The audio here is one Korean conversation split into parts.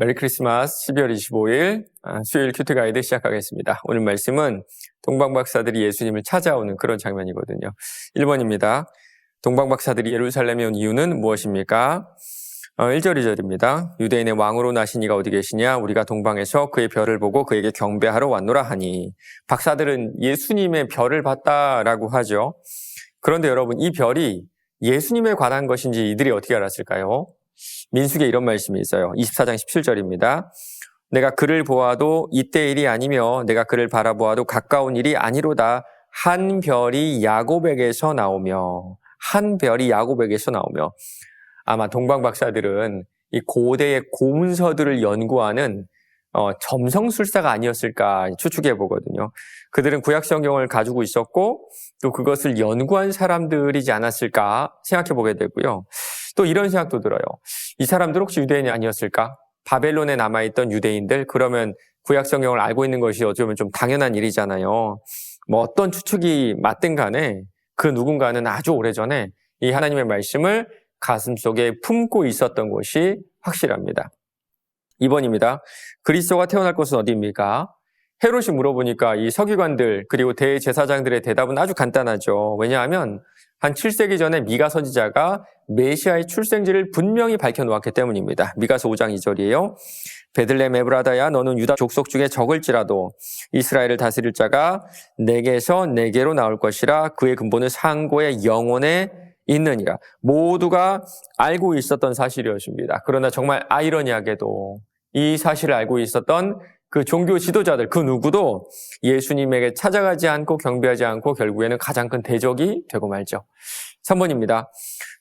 메리 크리스마스 12월 25일 수요일 큐티 가이드 시작하겠습니다. 오늘 말씀은 동방박사들이 예수님을 찾아오는 그런 장면이거든요. 1번입니다. 동방박사들이 예루살렘에 온 이유는 무엇입니까? 1절 2절입니다. 유대인의 왕으로 나신 이가 어디 계시냐? 우리가 동방에서 그의 별을 보고 그에게 경배하러 왔노라 하니. 박사들은 예수님의 별을 봤다라고 하죠. 그런데 여러분, 이 별이 예수님에 관한 것인지 이들이 어떻게 알았을까요? 민수기에 이런 말씀이 있어요. 24장 17절입니다. 내가 그를 보아도 이때 일이 아니며 내가 그를 바라보아도 가까운 일이 아니로다. 한 별이 야곱에게서 나오며. 한 별이 야곱에게서 나오며. 아마 동방박사들은 이 고대의 고문서들을 연구하는 점성술사가 아니었을까 추측해 보거든요. 그들은 구약 성경을 가지고 있었고 또 그것을 연구한 사람들이지 않았을까 생각해 보게 되고요. 또 이런 생각도 들어요. 이 사람들 혹시 유대인이 아니었을까? 바벨론에 남아있던 유대인들, 그러면 구약 성경을 알고 있는 것이 어쩌면 좀 당연한 일이잖아요. 뭐 어떤 추측이 맞든 간에 그 누군가는 아주 오래전에 이 하나님의 말씀을 가슴속에 품고 있었던 것이 확실합니다. 2번입니다. 그리스도가 태어날 곳은 어디입니까? 헤롯이 물어보니까 이 서기관들 그리고 대제사장들의 대답은 아주 간단하죠. 왜냐하면 한 7세기 전에 미가 선지자가 메시아의 출생지를 분명히 밝혀놓았기 때문입니다. 미가서 5장 2절이에요. 베들레헴 에브라다야 너는 유다 족속 중에 적을지라도 이스라엘을 다스릴 자가 내게서 내게로 나올 것이라. 그의 근본은 상고의 영혼에 있느니라. 모두가 알고 있었던 사실이었습니다. 그러나 정말 아이러니하게도 이 사실을 알고 있었던 그 종교 지도자들 그 누구도 예수님에게 찾아가지 않고 경배하지 않고 결국에는 가장 큰 대적이 되고 말죠. 3번입니다.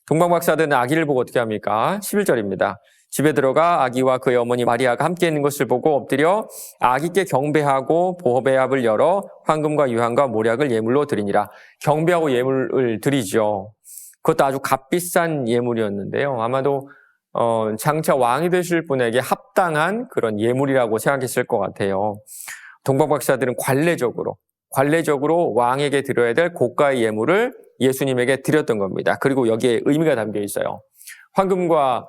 동방박사들은 아기를 보고 어떻게 합니까? 11절입니다. 집에 들어가 아기와 그의 어머니 마리아가 함께 있는 것을 보고 엎드려 아기께 경배하고 보배압을 열어 황금과 유향과 모략을 예물로 드리니라. 경배하고 예물을 드리죠. 그것도 아주 값비싼 예물이었는데요. 아마도 장차 왕이 되실 분에게 합당한 그런 예물이라고 생각했을 것 같아요. 동방박사들은 관례적으로 왕에게 드려야 될 고가의 예물을 예수님에게 드렸던 겁니다. 그리고 여기에 의미가 담겨 있어요. 황금과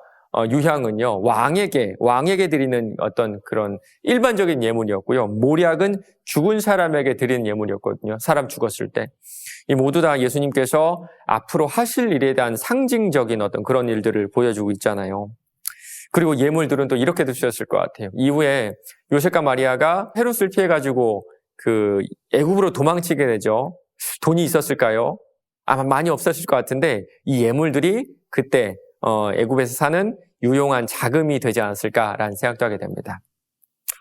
유향은요, 왕에게 드리는 어떤 그런 일반적인 예물이었고요. 모략은 죽은 사람에게 드리는 예물이었거든요. 사람 죽었을 때. 이 모두 다 예수님께서 앞으로 하실 일에 대한 상징적인 어떤 그런 일들을 보여주고 있잖아요. 그리고 예물들은 또 이렇게도 주셨을 것 같아요. 이후에 요셉과 마리아가 헤롯을 피해가지고 그 애굽으로 도망치게 되죠. 돈이 있었을까요? 아마 많이 없었을 것 같은데 이 예물들이 그때 애굽에서 사는 유용한 자금이 되지 않았을까라는 생각도 하게 됩니다.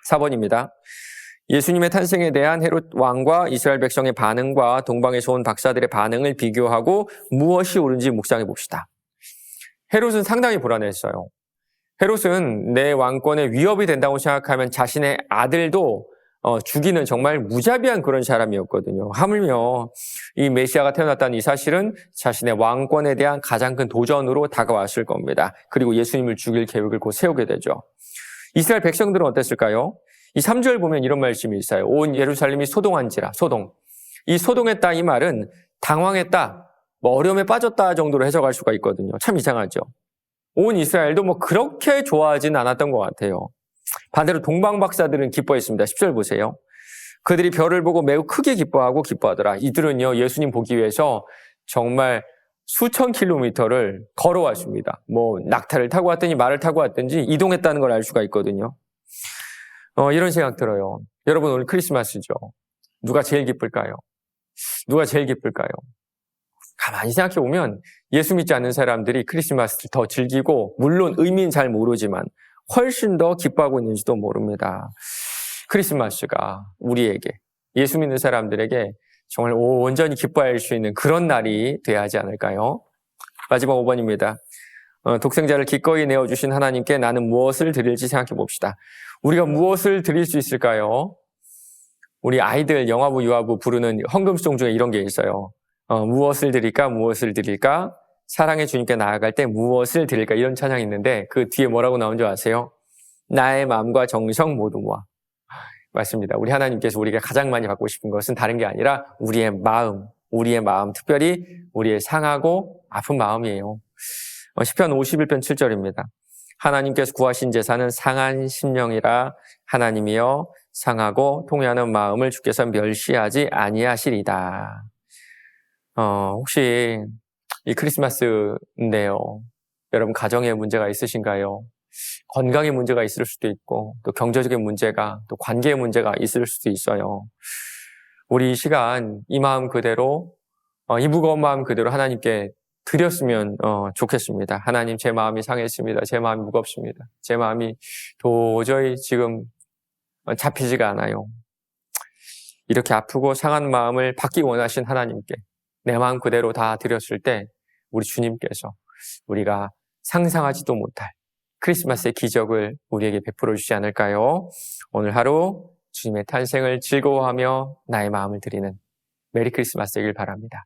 4번입니다. 예수님의 탄생에 대한 헤롯 왕과 이스라엘 백성의 반응과 동방에서 온 박사들의 반응을 비교하고 무엇이 옳은지 묵상해 봅시다. 헤롯은 상당히 불안했어요. 헤롯은 내 왕권에 위협이 된다고 생각하면 자신의 아들도 죽이는 정말 무자비한 그런 사람이었거든요. 하물며 이 메시아가 태어났다는 이 사실은 자신의 왕권에 대한 가장 큰 도전으로 다가왔을 겁니다. 그리고 예수님을 죽일 계획을 곧 세우게 되죠. 이스라엘 백성들은 어땠을까요? 이 3절 보면 이런 말씀이 있어요. 온 예루살렘이 소동한지라. 소동. 이 소동했다 이 말은 당황했다, 어려움에 빠졌다 정도로 해석할 수가 있거든요. 참 이상하죠. 온 이스라엘도 그렇게 좋아하진 않았던 것 같아요. 반대로 동방박사들은 기뻐했습니다. 10절 보세요. 그들이 별을 보고 매우 크게 기뻐하더라. 이들은요, 예수님 보기 위해서 정말 수천 킬로미터를 걸어왔습니다. 낙타를 타고 왔더니 말을 타고 왔든지 이동했다는 걸 알 수가 있거든요. 이런 생각 들어요. 여러분, 오늘 크리스마스죠. 누가 제일 기쁠까요? 가만히 생각해보면 예수 믿지 않는 사람들이 크리스마스를 더 즐기고 물론 의미는 잘 모르지만 훨씬 더 기뻐하고 있는지도 모릅니다. 크리스마스가 우리에게, 예수 믿는 사람들에게 정말 온전히 기뻐할 수 있는 그런 날이 돼야 하지 않을까요? 마지막 5번입니다. 독생자를 기꺼이 내어주신 하나님께 나는 무엇을 드릴지 생각해 봅시다. 우리가 무엇을 드릴 수 있을까요? 우리 아이들 영화부, 유아부 부르는 헌금송 중에 이런 게 있어요. 무엇을 드릴까? 사랑의 주님께 나아갈 때 무엇을 드릴까? 이런 찬양이 있는데 그 뒤에 뭐라고 나온 줄 아세요? 나의 마음과 정성 모두 모아. 맞습니다. 우리 하나님께서 우리가 가장 많이 받고 싶은 것은 다른 게 아니라 우리의 마음, 특별히 우리의 상하고 아픈 마음이에요. 시편 51편 7절입니다. 하나님께서 구하신 제사는 상한 심령이라 하나님이여 상하고 통회하는 마음을 주께서 멸시하지 아니하시리다. 혹시 이 크리스마스인데요. 여러분 가정에 문제가 있으신가요? 건강에 문제가 있을 수도 있고 또 경제적인 문제가 또 관계의 문제가 있을 수도 있어요. 우리 이 시간 이 마음 그대로 이 무거운 마음 그대로 하나님께 드렸으면 좋겠습니다. 하나님 제 마음이 상했습니다. 제 마음이 무겁습니다. 제 마음이 도저히 지금 잡히지가 않아요. 이렇게 아프고 상한 마음을 받기 원하신 하나님께 내 마음 그대로 다 드렸을 때 우리 주님께서 우리가 상상하지도 못할 크리스마스의 기적을 우리에게 베풀어 주시지 않을까요? 오늘 하루 주님의 탄생을 즐거워하며 나의 마음을 드리는 메리 크리스마스 되길 바랍니다.